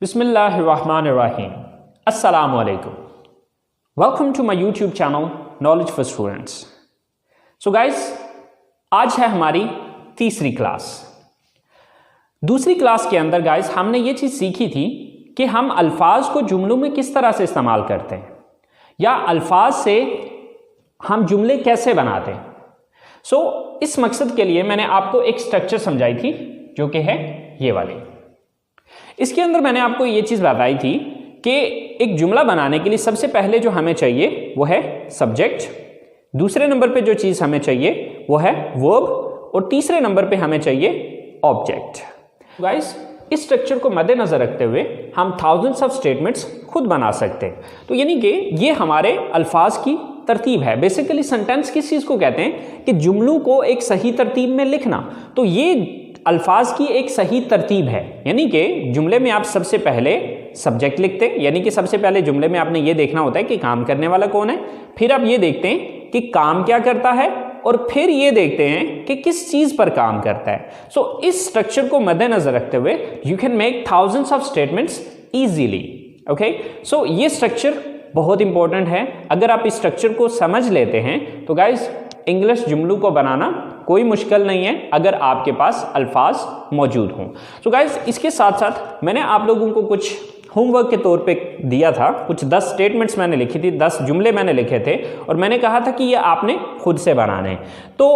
बिस्मिल्लाहिर्रहमानिर्रहीम। अस्सलामु अलैकुम। Welcome to my YouTube channel knowledge for students. So guys, आज है हमारी तीसरी क्लास। दूसरी क्लास के अंदर गाइस हमने ये चीज़ सीखी थी कि हम अल्फाज को जुमलों में किस तरह से इस्तेमाल करते हैं या अल्फाज से हम जुमले कैसे बनाते हैं। इस मकसद के लिए मैंने आपको एक स्ट्रक्चर समझाई थी जो कि है ये वाली। इसके अंदर मैंने आपको ये चीज़ बताई थी कि एक जुमला बनाने के लिए सबसे पहले जो हमें चाहिए वो है सब्जेक्ट, दूसरे नंबर पे जो चीज़ हमें चाहिए वो है वर्ब और तीसरे नंबर पे हमें चाहिए ऑब्जेक्ट। गाइस, इस स्ट्रक्चर को मद्देनजर रखते हुए हम थाउजेंड्स ऑफ स्टेटमेंट्स खुद बना सकते हैं। तो यानी कि ये हमारे अल्फाज की तरतीब है। बेसिकली सेंटेंस किस चीज़ को कहते हैं कि जुमलों को एक सही तरतीब में लिखना। तो ये अल्फाज की एक सही तरतीब है। यानी कि जुमले में आप सबसे पहले सब्जेक्ट लिखते हैं, यानी कि सबसे पहले जुमले में आपने ये देखना होता है कि काम करने वाला कौन है, फिर आप ये देखते हैं कि काम क्या करता है और फिर ये देखते हैं कि किस चीज़ पर काम करता है। इस स्ट्रक्चर को मद्देनजर रखते हुए you can make thousands of statements easily. Okay, ये स्ट्रक्चर बहुत इंपॉर्टेंट है। अगर आप इस स्ट्रक्चर को समझ लेते हैं तो गाइस इंग्लिश जुमलों को बनाना कोई मुश्किल नहीं है अगर आपके पास अल्फाज मौजूद हों। गाइस, इसके साथ साथ मैंने आप लोगों को कुछ होमवर्क के तौर पे दिया था। कुछ 10 स्टेटमेंट्स मैंने लिखी थी, 10 जुमले मैंने लिखे थे और मैंने कहा था कि ये आपने खुद से बनाने हैं। तो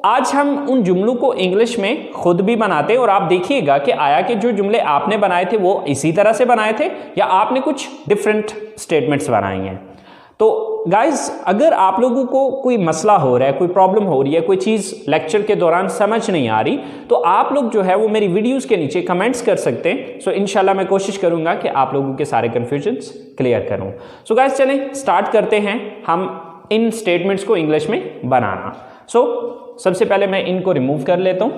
आज हम उन जुमलों को इंग्लिश में खुद भी बनाते हैं और आप देखिएगा कि आया कि जो जुमले आपने बनाए थे वो इसी तरह से बनाए थे या आपने कुछ डिफरेंट स्टेटमेंट्स बनाई हैं। तो गाइज, अगर आप लोगों को कोई मसला हो रहा है, कोई प्रॉब्लम हो रही है, कोई चीज़ लेक्चर के दौरान समझ नहीं आ रही, तो आप लोग जो है वो मेरी वीडियोस के नीचे कमेंट्स कर सकते हैं। इंशाल्लाह मैं कोशिश करूंगा कि आप लोगों के सारे कन्फ्यूजन्स क्लियर करूं। गाइज, चलें स्टार्ट करते हैं हम इन स्टेटमेंट्स को इंग्लिश में बनाना। सबसे पहले मैं इनको रिमूव कर लेता हूं।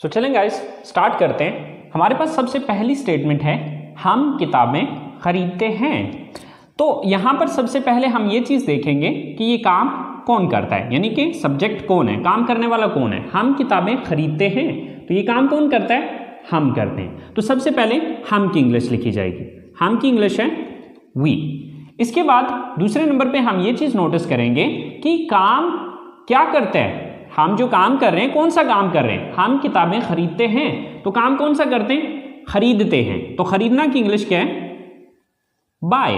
चलें गाइज स्टार्ट करते हैं। हमारे पास सबसे पहली स्टेटमेंट है, हम किताबें खरीदते हैं। तो यहां पर सबसे पहले हम ये चीज देखेंगे कि ये काम कौन करता है, यानी कि सब्जेक्ट कौन है, काम करने वाला कौन है। हम किताबें खरीदते हैं, तो ये काम कौन करता है, हम करते हैं। तो सबसे पहले हम की इंग्लिश लिखी जाएगी। हम की इंग्लिश है वी। इसके बाद दूसरे नंबर पे हम ये चीज नोटिस करेंगे कि काम क्या करते हैं। हम जो काम कर रहे हैं, कौन सा काम कर रहे हैं, हम किताबें खरीदते हैं, तो काम कौन सा करते हैं, खरीदते हैं। तो खरीदना की इंग्लिश क्या है, बाय।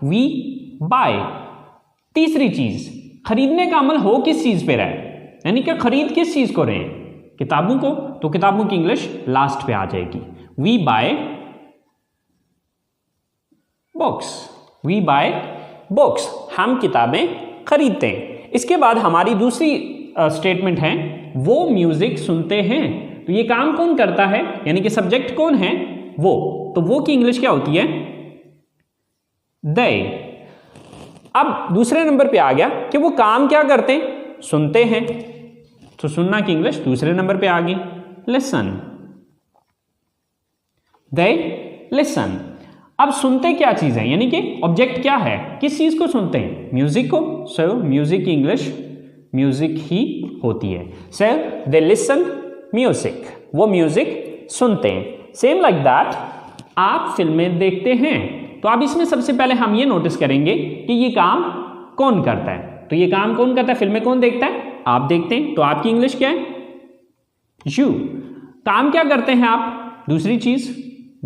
We bye. तीसरी चीज, खरीदने का अमल हो किस चीज पे रहा है, यानी कि खरीद किस चीज को रहे हैं, किताबों को, तो किताबों की इंग्लिश लास्ट पे आ जाएगी। We buy books. We buy books, हम किताबें खरीदते हैं। इसके बाद हमारी दूसरी स्टेटमेंट है, वो म्यूजिक सुनते हैं। तो ये काम कौन करता है, यानी कि सब्जेक्ट कौन है, वो। तो वो की इंग्लिश क्या होती है, दे। अब दूसरे नंबर पे आ गया कि वो काम क्या करते हैं, सुनते हैं। तो सुनना की इंग्लिश दूसरे नंबर पे आ गई, लिसन। They listen. अब सुनते क्या चीज है, यानी कि ऑब्जेक्ट क्या है, किस चीज को सुनते हैं, म्यूजिक को। म्यूजिक की इंग्लिश म्यूजिक ही होती है। दे लिसन म्यूजिक, वो म्यूजिक सुनते हैं। सेम लाइक दैट, आप फिल्में देखते हैं। तो अब इसमें सबसे पहले हम ये नोटिस करेंगे कि ये काम कौन करता है। तो ये काम कौन करता है, फिल्में कौन देखता है, आप देखते हैं। तो आपकी इंग्लिश क्या है, यू। काम क्या करते हैं आप, दूसरी चीज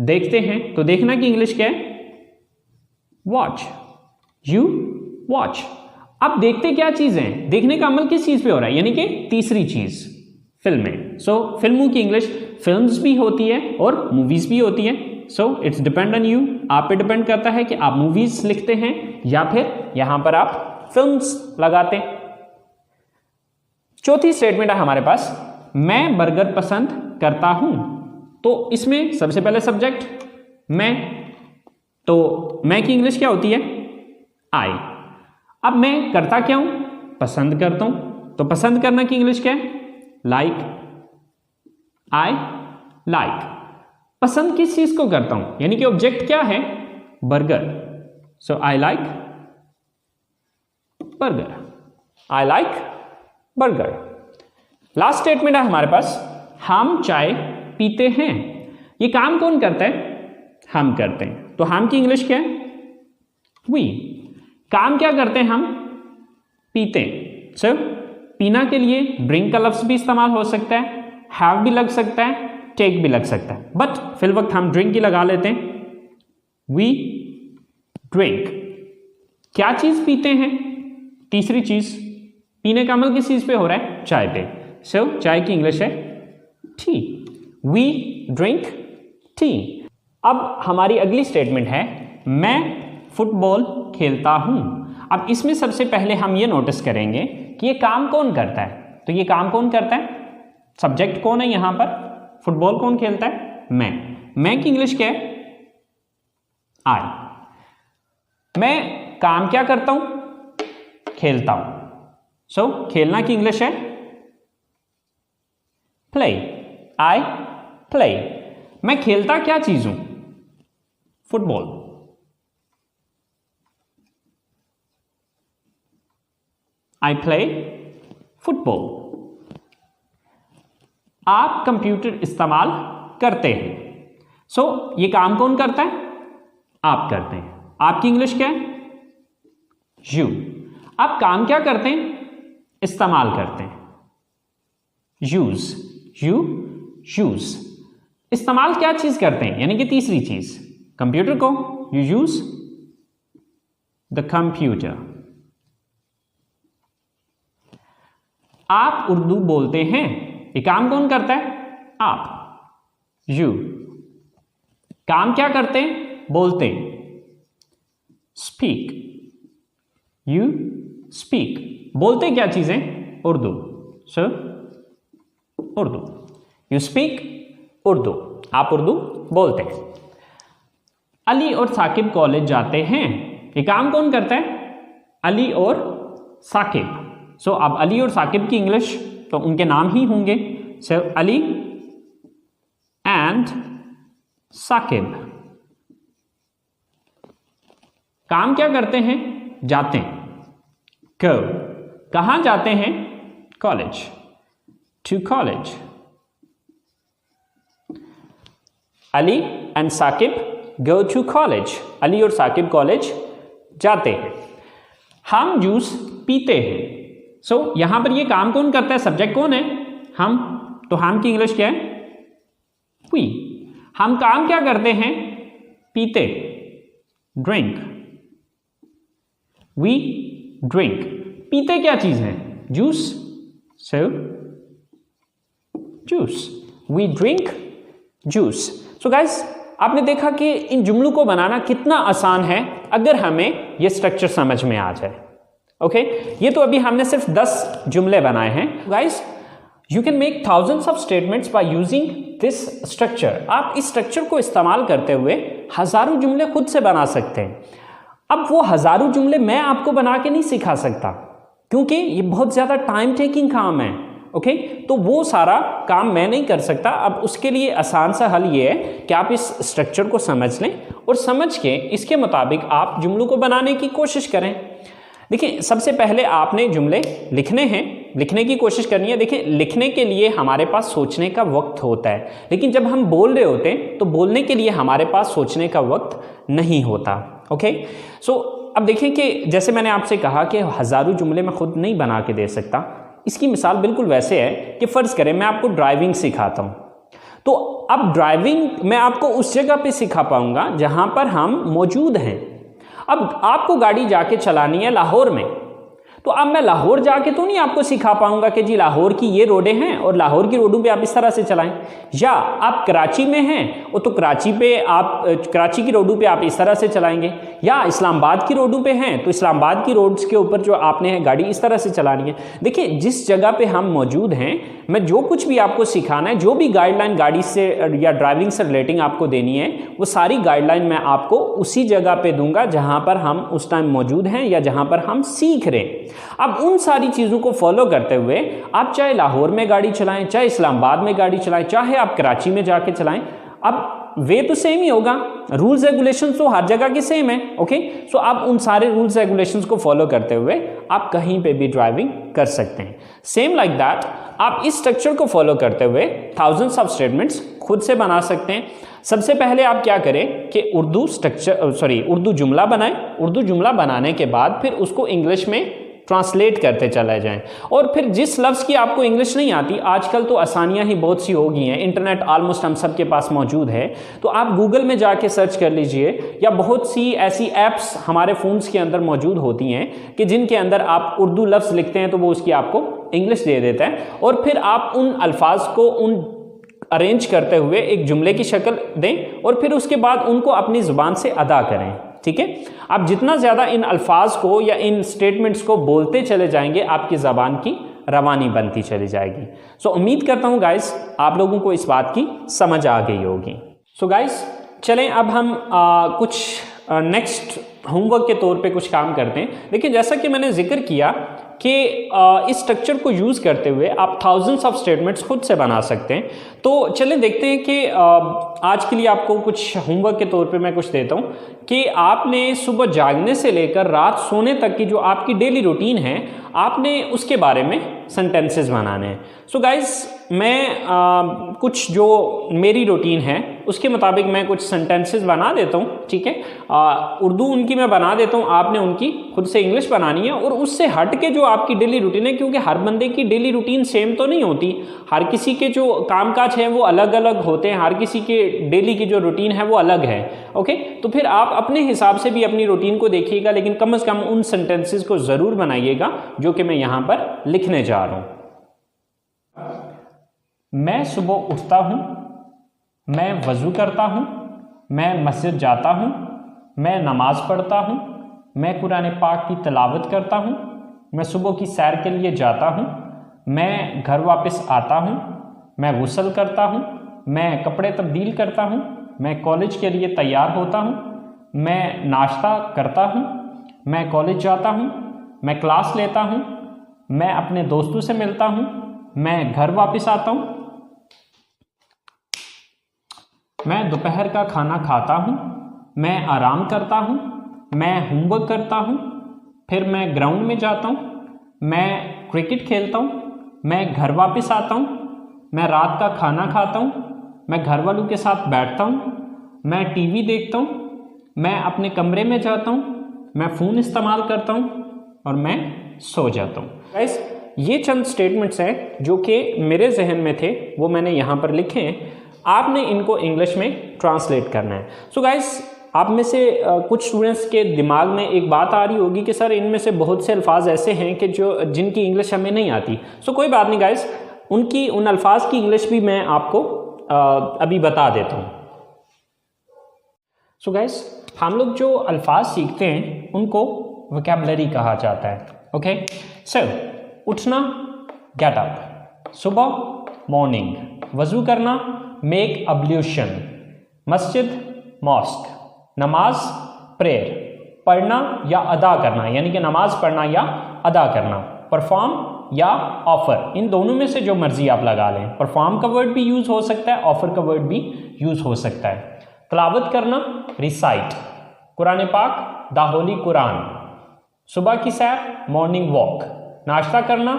देखते हैं, तो देखना की इंग्लिश क्या है, वॉच। You watch. अब देखते क्या चीज है, देखने का अमल किस चीज पे हो रहा है, यानी कि तीसरी चीज फिल्में। फिल्मों की इंग्लिश फिल्म्स भी होती है और मूवीज भी होती है। इट्स डिपेंड ऑन यू, आप पे डिपेंड करता है कि आप मूवीज लिखते हैं या फिर यहां पर आप फिल्म्स लगाते हैं। चौथी स्टेटमेंट है हमारे पास, मैं बर्गर पसंद करता हूं। तो इसमें सबसे पहले सब्जेक्ट मैं, तो मैं की इंग्लिश क्या होती है, आई। अब मैं करता क्या हूं, पसंद करता हूं। तो पसंद करना की इंग्लिश क्या है, लाइक। I like. पसंद किस चीज को करता हूं, यानी कि ऑब्जेक्ट क्या है, burger. I like burger. I like burger. Last statement है हमारे पास, हम चाय पीते हैं। ये काम कौन करता है? हम करते हैं। तो हम की इंग्लिश क्या है? वी। काम क्या करते हैं? हम पीते हैं। सो पीना के लिए ड्रिंक का लफ्ज भी इस्तेमाल हो सकता है, हैव भी लग सकता है, टेक भी लग सकता है, बट फिल वक्त हम ड्रिंक ही लगा लेते हैं। We drink. क्या चीज पीते हैं? तीसरी चीज। पीने का अमल किस चीज पे हो रहा है? चाय पे। सो चाय की इंग्लिश है टी। We drink tea. अब हमारी अगली स्टेटमेंट है, मैं फुटबॉल खेलता हूं। अब इसमें सबसे पहले हम ये नोटिस करेंगे कि ये काम कौन करता है। तो ये काम कौन करता है? सब्जेक्ट कौन है यहां पर? फुटबॉल कौन खेलता है? मैं की इंग्लिश क्या है? आई। मैं काम क्या करता हूं? खेलता हूं। सो खेलना की इंग्लिश है प्ले। I play. मैं खेलता क्या चीज हूं? फुटबॉल। I play football. आप कंप्यूटर इस्तेमाल करते हैं। सो ये काम कौन करता है? आप करते हैं। आपकी इंग्लिश क्या है? यू। आप काम क्या करते हैं? इस्तेमाल करते हैं। यूज। You use. इस्तेमाल क्या चीज करते हैं? यानी कि तीसरी चीज, कंप्यूटर को। You use the computer. आप उर्दू बोलते हैं। ये काम कौन करता है? आप। यू। काम क्या करते हैं? बोलते हैं। स्पीक। You speak. बोलते क्या चीजें? Urdu. So Urdu. You speak Urdu. आप उर्दू बोलते हैं। अली और साकिब कॉलेज जाते हैं। ये काम कौन करता है? अली और साकिब। सो अब अली और साकिब की इंग्लिश तो उनके नाम ही होंगे। सो अली एंड साकिब। काम क्या करते हैं? जाते हैं। गो। कहां जाते हैं? College. To college. Ali and Sakib go to college. Ali और साकिब कॉलेज जाते हैं। हम जूस पीते हैं। सो यहां पर ये काम कौन करता है? सब्जेक्ट कौन है? हम। तो हम की इंग्लिश क्या है? वी। हम काम क्या करते हैं? पीते। ड्रिंक। We drink. पीते क्या चीज है? Juice. So juice. We drink juice. So guys, आपने देखा कि इन जुमलों को बनाना कितना आसान है अगर हमें यह स्ट्रक्चर समझ में आ जाए। ओके, ये तो अभी हमने सिर्फ 10 जुमले बनाए हैं। Guys, you can make thousands of statements by using this structure. आप इस स्ट्रक्चर को इस्तेमाल करते हुए हजारों जुमले खुद से बना सकते हैं। अब वो हजारों जुमले मैं आपको बना के नहीं सिखा सकता, क्योंकि ये बहुत ज्यादा टाइम टेकिंग काम है। ओके, तो वो सारा काम मैं नहीं कर सकता। अब उसके लिए आसान सा हल ये है कि आप इस स्ट्रक्चर को समझ लें और समझ के इसके मुताबिक आप जुमलों को बनाने की कोशिश करें। देखिए, सबसे पहले आपने जुमले लिखने हैं, लिखने की कोशिश करनी है। देखिए, लिखने के लिए हमारे पास सोचने का वक्त होता है, लेकिन जब हम बोल रहे होते हैं तो बोलने के लिए हमारे पास सोचने का वक्त नहीं होता। ओके, सो अब देखिए कि जैसे मैंने आपसे कहा कि हजारों जुमले मैं खुद नहीं बना के दे सकता। इसकी मिसाल बिल्कुल वैसे है कि फर्ज करें मैं आपको ड्राइविंग सिखाता हूं, तो अब ड्राइविंग मैं आपको उस जगह पे सिखा पाऊंगा जहां पर हम मौजूद हैं। अब आपको गाड़ी जाके चलानी है लाहौर में, तो अब मैं लाहौर जाके तो नहीं आपको सिखा पाऊंगा कि जी लाहौर की ये रोडें हैं और लाहौर की रोडों पे आप इस तरह से चलाएं। या आप कराची में हैं और तो कराची पे आप कराची की रोडों पे आप इस तरह से चलाएंगे, या इस्लामाबाद की रोडों पे हैं तो इस्लामाबाद की रोड्स के ऊपर जो आपने गाड़ी इस तरह से चलानी है। देखिए, जिस जगह पे हम मौजूद हैं, मैं जो कुछ भी आपको सिखाना है, जो भी गाइडलाइन गाड़ी से या ड्राइविंग से रिलेटिंग आपको देनी है, वो सारी गाइडलाइन मैं आपको उसी जगह पे दूंगा जहां पर हम उस टाइम मौजूद हैं या जहां पर हम सीख रहे हैं। अब उन सारी चीजों को फॉलो करते हुए आप चाहे लाहौर में गाड़ी चलाएं, चाहे इस्लामाबाद में गाड़ी चलाएं, चाहे आप कराची में जाके चलाएं, अब वे तो सेम ही होगा। रूल्स रेगुलेशंस तो हर जगह के सेम है। ओके, सो आप उन सारे रूल्स रेगुलेशंस को फॉलो करते हुए आप कहीं पे भी ड्राइविंग कर सकते हैं। सेम लाइक दैट आप इस स्ट्रक्चर को फॉलो करते हुए थाउजेंड्स ऑफ स्टेटमेंट्स खुद से बना सकते हैं। सबसे पहले आप क्या करें कि उर्दू जुमला बनाएं। उर्दू जुमला बनाने के बाद फिर उसको इंग्लिश में ट्रांसलेट करते चले जाएं, और फिर जिस लफ्ज़ की आपको इंग्लिश नहीं आती, आजकल तो आसानियां ही बहुत सी हो गई हैं, इंटरनेट ऑलमोस्ट हम सब के पास मौजूद है, तो आप गूगल में जाके सर्च कर लीजिए, या बहुत सी ऐसी ऐप्स हमारे फ़ोन्स के अंदर मौजूद होती हैं कि जिनके अंदर आप उर्दू लफ्ज़ लिखते हैं तो वो उसकी आपको इंग्लिश दे देता है, और फिर आप उन अल्फाज को अरेंज करते हुए एक जुमले की शक्ल दें और फिर उसके बाद उनको अपनी ज़ुबान से अदा करें। ठीक है, आप जितना ज़्यादा इन अल्फाज को या इन स्टेटमेंट्स को बोलते चले जाएंगे, आपकी ज़बान की रवानी बनती चली जाएगी। सो उम्मीद करता हूँ गाइस आप लोगों को इस बात की समझ आ गई होगी। सो गाइस चलें अब हम कुछ नेक्स्ट होमवर्क के तौर पे कुछ काम करते हैं। देखिए, जैसा कि मैंने जिक्र किया कि इस स्ट्रक्चर को यूज़ करते हुए आप थाउजेंड्स ऑफ स्टेटमेंट्स खुद से बना सकते हैं। तो चलें देखते हैं कि आज के लिए आपको कुछ होमवर्क के तौर पे मैं कुछ देता हूँ कि आपने सुबह जागने से लेकर रात सोने तक की जो आपकी डेली रूटीन है, आपने उसके बारे में सेंटेंसेस बनाने हैं। सो गाइस मैं कुछ जो मेरी रूटीन है उसके मुताबिक मैं कुछ सेंटेंसेस बना देता हूँ। ठीक है, उर्दू उनकी मैं बना देता हूँ, आपने उनकी खुद से इंग्लिश बनानी है। और उससे हट के जो आपकी डेली रूटीन है, क्योंकि हर बंदे की डेली रूटीन सेम तो नहीं होती, हर किसी के जो कामकाज हैं वो अलग अलग होते हैं, हर किसी के डेली की जो रूटीन है वो अलग है। ओके, तो फिर आप अपने हिसाब से भी अपनी रूटीन को देखिएगा, लेकिन कम से कम उन सेंटेंसेस को ज़रूर बनाइएगा जो कि मैं यहाँ पर लिखने जा रहा हूँ। मैं सुबह उठता हूँ, मैं वज़ू करता हूँ, मैं मस्जिद जाता हूँ, मैं नमाज़ पढ़ता हूँ, मैं कुरान पाक की तिलावत करता हूँ, मैं सुबह की सैर के लिए जाता हूँ, मैं घर वापस आता हूँ, मैं गुस्ल करता हूँ, मैं कपड़े तब्दील करता हूँ, मैं कॉलेज के लिए तैयार होता हूँ, मैं नाश्ता करता हूँ, मैं कॉलेज जाता हूँ, मैं क्लास लेता हूँ, मैं अपने दोस्तों से मिलता हूँ, मैं घर वापस आता हूँ, मैं दोपहर का खाना खाता हूँ, मैं आराम करता हूँ, मैं होमवर्क करता हूँ, फिर मैं ग्राउंड में जाता हूँ, मैं क्रिकेट खेलता हूँ, मैं घर वापस आता हूँ, मैं रात का खाना खाता हूँ, मैं घर वालों के साथ बैठता हूँ, मैं टीवी देखता हूँ, मैं अपने कमरे में जाता हूँ, मैं फ़ोन इस्तेमाल करता हूँ और मैं सो जाता हूँ। गाइस ये चंद स्टेटमेंट्स हैं जो कि मेरे जहन में थे, वो मैंने यहाँ पर लिखे हैं। आपने इनको इंग्लिश में ट्रांसलेट करना है। सो गाइस आप में से कुछ स्टूडेंट्स के दिमाग में एक बात आ रही होगी कि सर इनमें से बहुत से अल्फाज ऐसे हैं कि जिनकी इंग्लिश हमें नहीं आती। सो कोई बात नहीं गाइस, उन अल्फाज की इंग्लिश भी मैं आपको अभी बता देता हूँ। सो गाइस हम लोग जो अल्फाज सीखते हैं उनको वोकैबुलरी कहा जाता है। ओके, सो उठना गेट अप, सुबह मॉर्निंग, वज़ू करना मेक अब्ल्यूशन, मस्जिद मॉस्क, नमाज प्रेयर, पढ़ना या अदा करना यानी कि नमाज पढ़ना या अदा करना, परफॉर्म या ऑफर, इन दोनों में से जो मर्जी आप लगा लें। परफॉर्म का वर्ड भी यूज़ हो सकता है, ऑफर का वर्ड भी यूज़ हो सकता है। तिलावत करना रिसाइट, कुरान पाक द होली कुरान, सुबह की सैर मॉर्निंग वॉक, नाश्ता करना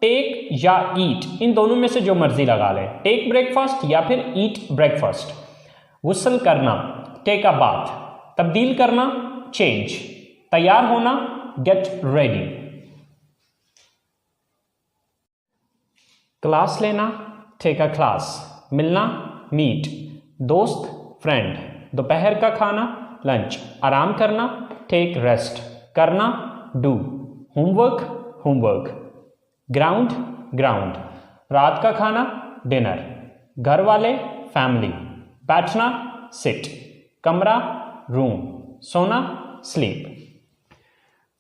टेक या ईट, इन दोनों में से जो मर्जी लगा लें, टेक ब्रेकफास्ट या फिर ईट ब्रेकफास्ट। गुस्ल करना टेक अ बाथ, तब्दील करना चेंज, तैयार होना गेट रेडी, क्लास लेना टेक अ क्लास, मिलना मीट, दोस्त फ्रेंड, दोपहर का खाना लंच, आराम करना टेक रेस्ट, करना डू, होमवर्क, ग्राउंड ग्राउंड, रात का खाना डिनर, घर वाले फैमिली, बैठना सिट, कमरा रूम, सोना स्लीप।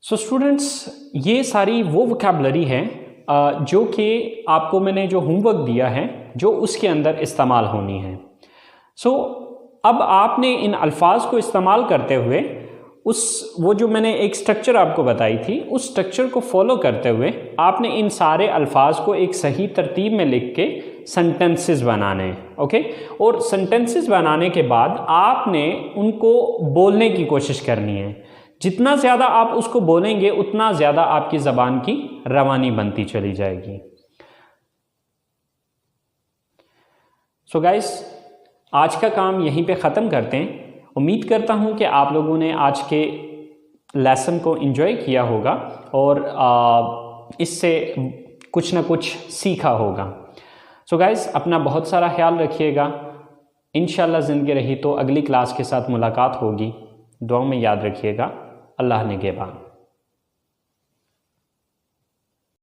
सो स्टूडेंट्स ये सारी वो वोकैबुलरी है जो कि आपको मैंने जो होमवर्क दिया है जो उसके अंदर इस्तेमाल होनी है। सो अब आपने इन अल्फाज को इस्तेमाल करते हुए वो जो मैंने एक स्ट्रक्चर आपको बताई थी उस स्ट्रक्चर को फॉलो करते हुए आपने इन सारे अल्फाज को एक सही तरतीब में लिख के सेंटेंसेस बनाने हैं। ओके, और सेंटेंसेस बनाने के बाद आपने उनको बोलने की कोशिश करनी है। जितना ज़्यादा आप उसको बोलेंगे उतना ज़्यादा आपकी ज़बान की रवानी बनती चली जाएगी। सो गाइस, आज का काम यहीं पे ख़त्म करते हैं। उम्मीद करता हूँ कि आप लोगों ने आज के लेसन को एंजॉय किया होगा और इससे कुछ ना कुछ सीखा होगा। सो गाइस, अपना बहुत सारा ख्याल रखिएगा। इंशाल्लाह ज़िंदगी रही तो अगली क्लास के साथ मुलाकात होगी। दुआ में याद रखिएगा। अल्लाह निगहबान।